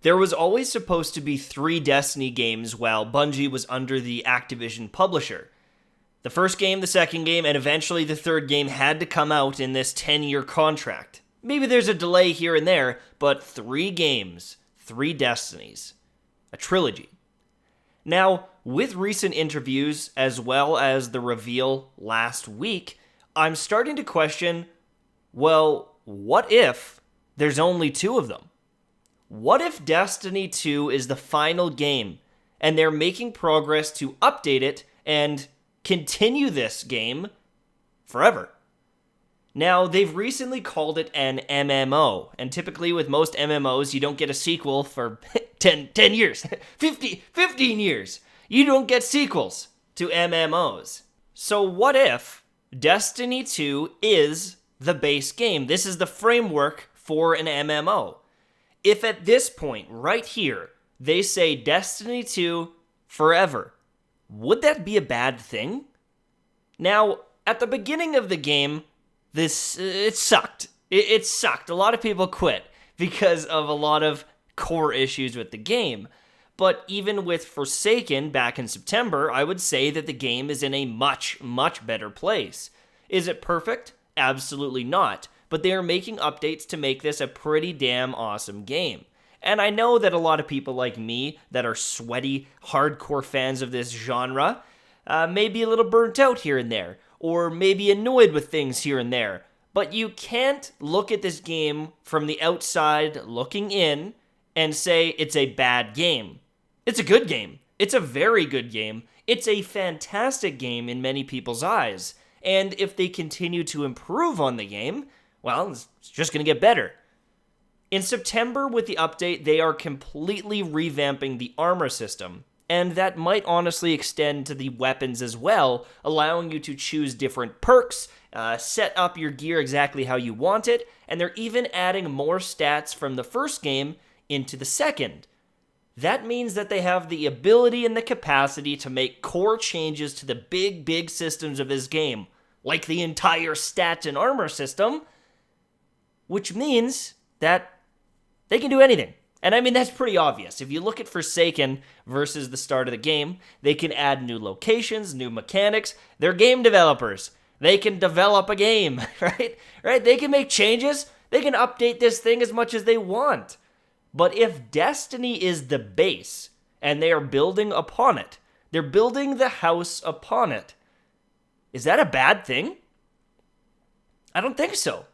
There was always supposed to be 3 Destiny games while Bungie was under the Activision publisher. The first game, the second game, and eventually the third game had to come out in this 10-year contract. Maybe there's a delay here and there, but 3 games, 3 Destinies. A trilogy. Now, with recent interviews as well as the reveal last week, I'm starting to question, well, what if there's only 2 of them? What if Destiny 2 is the final game, and they're making progress to update it and continue this game forever? Now, they've recently called it an MMO, and typically with most MMOs, you don't get a sequel for 10 years, 15 years. You don't get sequels to MMOs. So what if Destiny 2 is the base game? This is the framework for an MMO. If at this point, right here, they say Destiny 2 forever, would that be a bad thing? Now, at the beginning of the game, it sucked. It sucked. A lot of people quit because of a lot of core issues with the game. But even with Forsaken back in September, I would say that the game is in a much, much better place. Is it perfect? Absolutely not. But they are making updates to make this a pretty damn awesome game. And I know that a lot of people like me that are sweaty, hardcore fans of this genre may be a little burnt out here and there, or maybe annoyed with things here and there. But you can't look at this game from the outside looking in and say it's a bad game. It's a good game. It's a very good game. It's a fantastic game in many people's eyes. And if they continue to improve on the game, well, it's just going to get better. In September, with the update, they are completely revamping the armor system, and that might honestly extend to the weapons as well, allowing you to choose different perks, set up your gear exactly how you want it, and they're even adding more stats from the first game into the second. That means that they have the ability and the capacity to make core changes to the big systems of this game, like the entire stats and armor system, which means that they can do anything. And I mean, that's pretty obvious. If you look at Forsaken versus the start of the game, they can add new locations, new mechanics. They're game developers. They can develop a game, right? They can make changes. They can update this thing as much as they want. But if Destiny is the base, and they are building upon it, they're building the house upon it, is that a bad thing? I don't think so.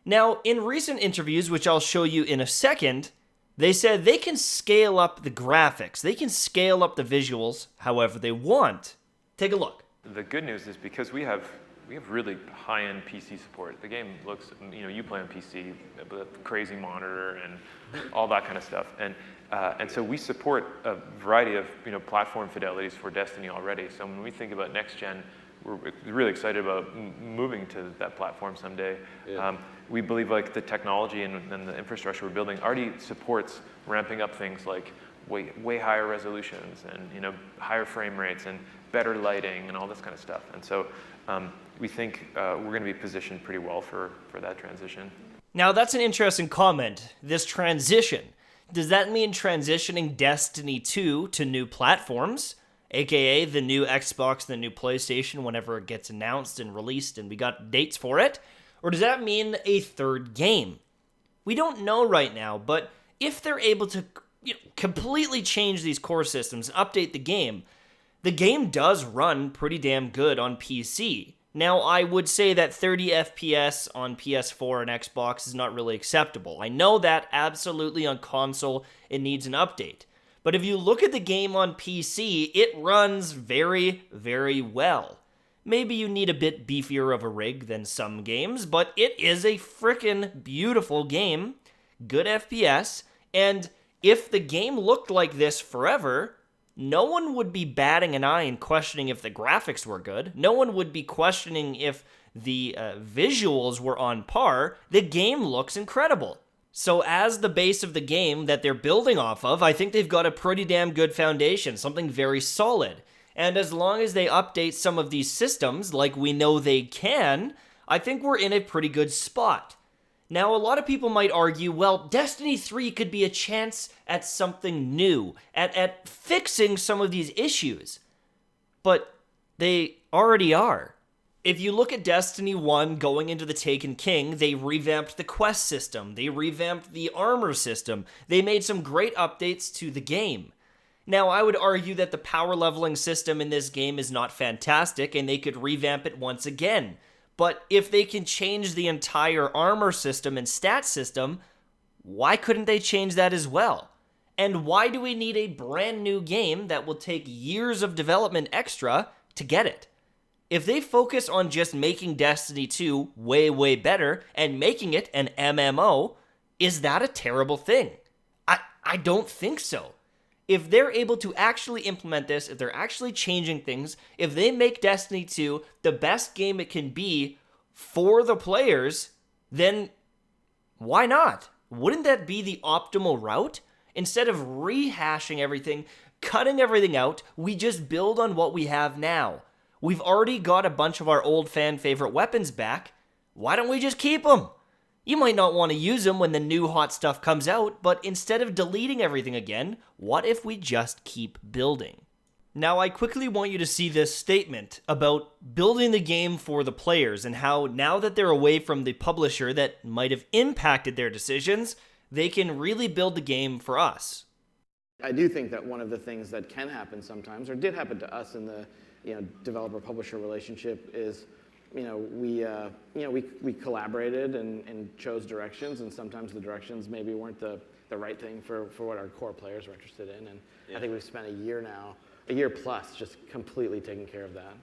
Now, in recent interviews, which I'll show you in a second, they said they can scale up the graphics. They can scale up the visuals however they want. Take a look. The good news is because we have really high-end PC support. The game looks, you play on PC with a crazy monitor and all that kind of stuff. And so we support a variety of platform fidelities for Destiny already. So when we think about next gen, we're really excited about moving to that platform someday. Yeah. We believe like the technology and the infrastructure we're building already supports ramping up things like way higher resolutions and higher frame rates and better lighting and all this kind of stuff. And so we think we're going to be positioned pretty well for that transition. Now that's an interesting comment, this transition. Does that mean transitioning Destiny 2 to new platforms? AKA the new Xbox, the new PlayStation, whenever it gets announced and released and we got dates for it? Or does that mean a third game? We don't know right now, but if they're able to completely change these core systems, update the game does run pretty damn good on PC. Now, I would say that 30 FPS on PS4 and Xbox is not really acceptable. I know that absolutely on console it needs an update. But if you look at the game on PC, it runs very, very well. Maybe you need a bit beefier of a rig than some games, but it is a frickin' beautiful game, good FPS, and if the game looked like this forever, no one would be batting an eye and questioning if the graphics were good. No one would be questioning if the visuals were on par. The game looks incredible. So as the base of the game that they're building off of, I think they've got a pretty damn good foundation, something very solid. And as long as they update some of these systems, like we know they can, I think we're in a pretty good spot. Now, a lot of people might argue, well, Destiny 3 could be a chance at something new, at fixing some of these issues. But they already are. If you look at Destiny 1 going into the Taken King, they revamped the quest system, they revamped the armor system, they made some great updates to the game. Now, I would argue that the power leveling system in this game is not fantastic, and they could revamp it once again. But if they can change the entire armor system and stat system, why couldn't they change that as well? And why do we need a brand new game that will take years of development extra to get it? If they focus on just making Destiny 2 way, way better and making it an MMO, is that a terrible thing? I don't think so. If they're able to actually implement this, if they're actually changing things, if they make Destiny 2 the best game it can be for the players, then why not? Wouldn't that be the optimal route? Instead of rehashing everything, cutting everything out, we just build on what we have now. We've already got a bunch of our old fan favorite weapons back. Why don't we just keep them? You might not want to use them when the new hot stuff comes out, but instead of deleting everything again, what if we just keep building? Now, I quickly want you to see this statement about building the game for the players and how now that they're away from the publisher that might have impacted their decisions, they can really build the game for us. I do think that one of the things that can happen sometimes, or did happen to us in the developer-publisher relationship, is we collaborated and chose directions, and sometimes the directions maybe weren't the right thing for what our core players were interested in. And I think we've spent a year plus, just completely taking care of that.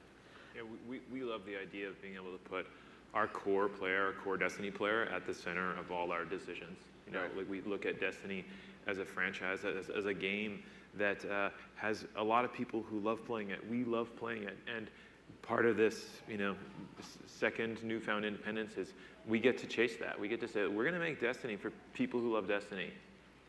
Yeah, we love the idea of being able to put our core player, our core Destiny player, at the center of all our decisions. Like we look at Destiny as a franchise, as a game that has a lot of people who love playing it. We love playing it, and part of this, second newfound independence is we get to chase that. We get to say, we're going to make Destiny for people who love Destiny,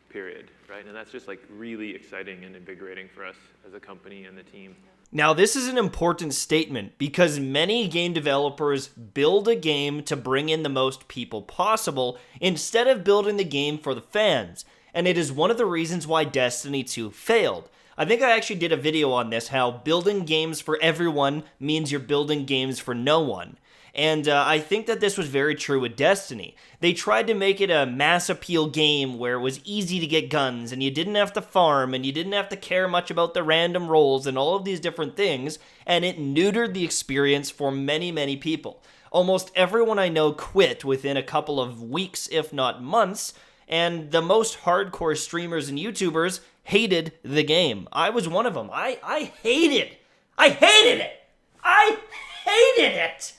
period, right? And that's just like really exciting and invigorating for us as a company and the team. Now, this is an important statement because many game developers build a game to bring in the most people possible instead of building the game for the fans. And it is one of the reasons why Destiny 2 failed. I think I actually did a video on this, how building games for everyone means you're building games for no one. And I think that this was very true with Destiny. They tried to make it a mass appeal game where it was easy to get guns, and you didn't have to farm, and you didn't have to care much about the random rolls and all of these different things, and it neutered the experience for many, many people. Almost everyone I know quit within a couple of weeks, if not months, and the most hardcore streamers and YouTubers hated the game. I was one of them. I hated it. I hated it!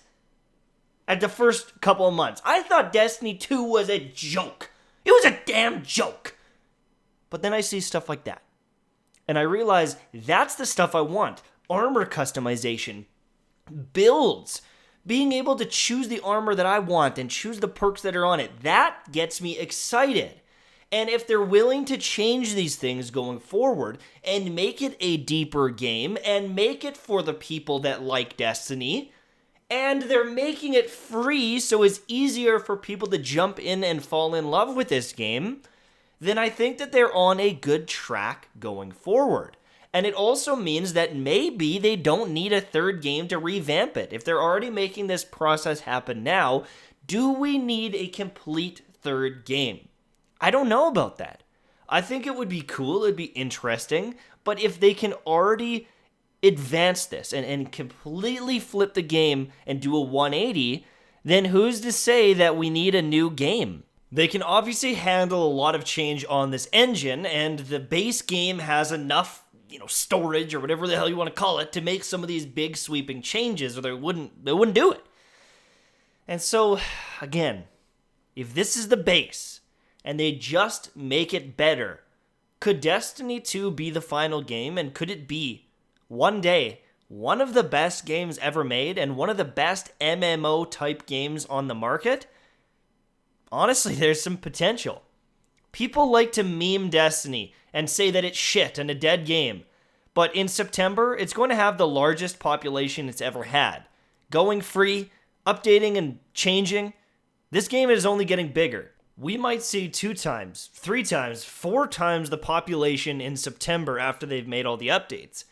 At the first couple of months. I thought Destiny 2 was a joke. It was a damn joke. But then I see stuff like that. And I realize that's the stuff I want. Armor customization. Builds. Being able to choose the armor that I want and choose the perks that are on it. That gets me excited. And if they're willing to change these things going forward and make it a deeper game and make it for the people that like Destiny, and they're making it free so it's easier for people to jump in and fall in love with this game, then I think that they're on a good track going forward. And it also means that maybe they don't need a third game to revamp it. If they're already making this process happen now, do we need a complete third game? I don't know about that. I think it would be cool, it'd be interesting, but if they can already advance this and completely flip the game and do a 180, then who's to say that we need a new game? They can obviously handle a lot of change on this engine, and the base game has enough, storage or whatever the hell you want to call it to make some of these big sweeping changes, or they wouldn't do it. And so, again, if this is the base and they just make it better, could Destiny 2 be the final game, and could it be one day one of the best games ever made and one of the best MMO type games on the market? Honestly, there's some potential. People like to meme Destiny and say that it's shit and a dead game, but in September, it's going to have the largest population it's ever had. Going free, updating and changing, This game is only getting bigger. We might see 2 times, 3 times, 4 times the population in September after they've made all the updates.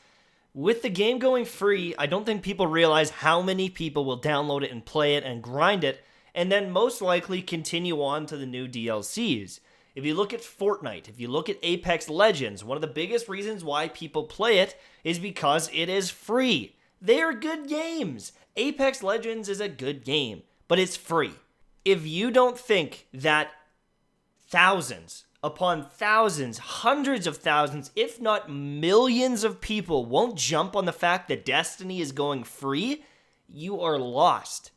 With the game going free, I don't think people realize how many people will download it and play it and grind it, and then most likely continue on to the new DLCs. If you look at Fortnite, if you look at Apex Legends, one of the biggest reasons why people play it is because it is free. They are good games. Apex Legends is a good game, but it's free. If you don't think that thousands upon thousands, hundreds of thousands, if not millions of people won't jump on the fact that Destiny is going free, you are lost.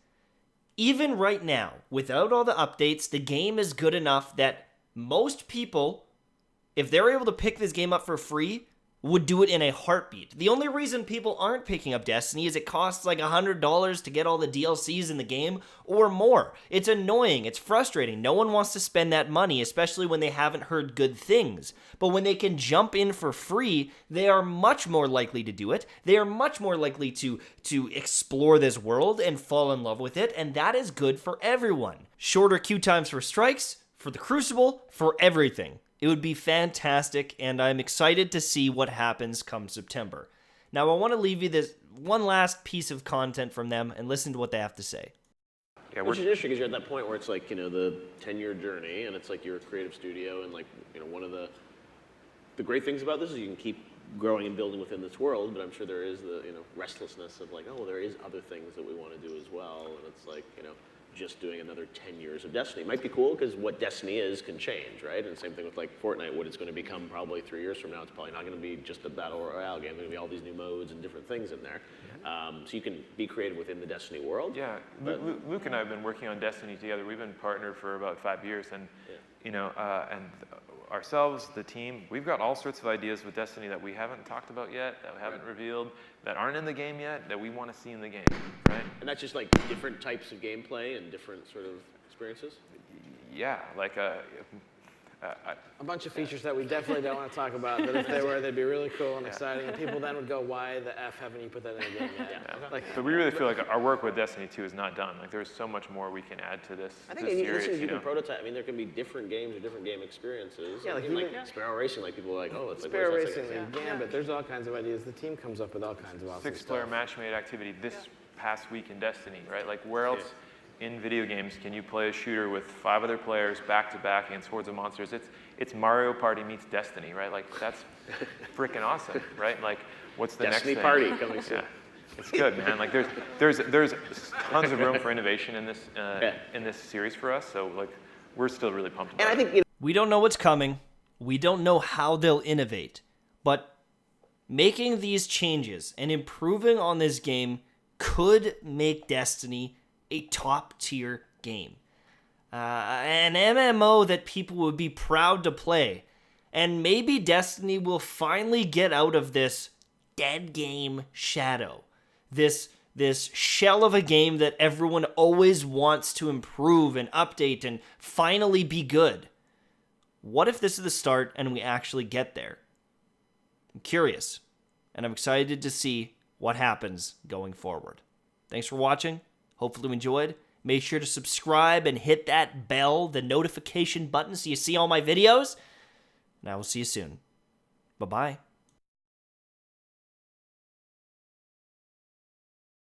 Even right now, without all the updates, the game is good enough that most people, if they're able to pick this game up for free, would do it in a heartbeat. The only reason people aren't picking up Destiny is it costs like $100 to get all the DLCs in the game or more. It's annoying. It's frustrating. No one wants to spend that money, especially when they haven't heard good things. But when they can jump in for free, they are much more likely to do it. They are much more likely to explore this world and fall in love with it, and that is good for everyone. Shorter queue times for strikes, for the Crucible, for everything. It would be fantastic, and I'm excited to see what happens come September. Now, I want to leave you this one last piece of content from them and listen to what they have to say. Yeah, which is interesting because you're at that point where it's like, the 10-year journey, and it's like you're a creative studio, and like, one of the great things about this is you can keep growing and building within this world, but I'm sure there is the, restlessness of like, oh, there is other things that we want to do as well, and it's like, just doing another 10 years of Destiny. It might be cool because what Destiny is can change, right? And same thing with like Fortnite, what it's going to become probably 3 years from now. It's probably not going to be just a battle royale game. There's going to be all these new modes and different things in there. So you can be creative within the Destiny world. Yeah, Luke and I have been working on Destiny together. We've been partnered for about 5 years, and and ourselves, the team, we've got all sorts of ideas with Destiny that we haven't talked about yet, that we haven't revealed, that aren't in the game yet, that we want to see in the game, right? And that's just like different types of gameplay and different sort of experiences? Yeah, like A bunch of features that we definitely don't want to talk about, but if they were, they'd be really cool and exciting, and people then would go, why the F haven't you put that in a game yet? but we really feel like our work with Destiny 2 is not done. Like there's so much more we can add to this, I think this series. you can prototype. I mean, there can be different games or different game experiences. Yeah, like Sparrow Racing, like people are like, oh, it's like Sparrow Racing, Gambit, there's all kinds of ideas. The team comes up with all kinds of awesome 6-player stuff. match-made activity this past week in Destiny, right? Like where else in video games can you play a shooter with 5 other players back-to-back against hordes of monsters? It's Mario Party meets Destiny, right? Like that's freaking awesome, right? Like what's the Destiny next thing? Party coming soon. Yeah. It's good, man. Like there's tons of room for innovation in this series for us. So like we're still really pumped about And I think We don't know what's coming. We don't know how they'll innovate. But making these changes and improving on this game could make Destiny a top-tier game. An MMO that people would be proud to play. And maybe Destiny will finally get out of this dead game shadow. This shell of a game that everyone always wants to improve and update and finally be good. What if this is the start and we actually get there? I'm curious, and I'm excited to see what happens going forward. Thanks for watching. Hopefully you enjoyed. Make sure to subscribe and hit that bell, the notification button, so you see all my videos. And I will see you soon. Bye-bye.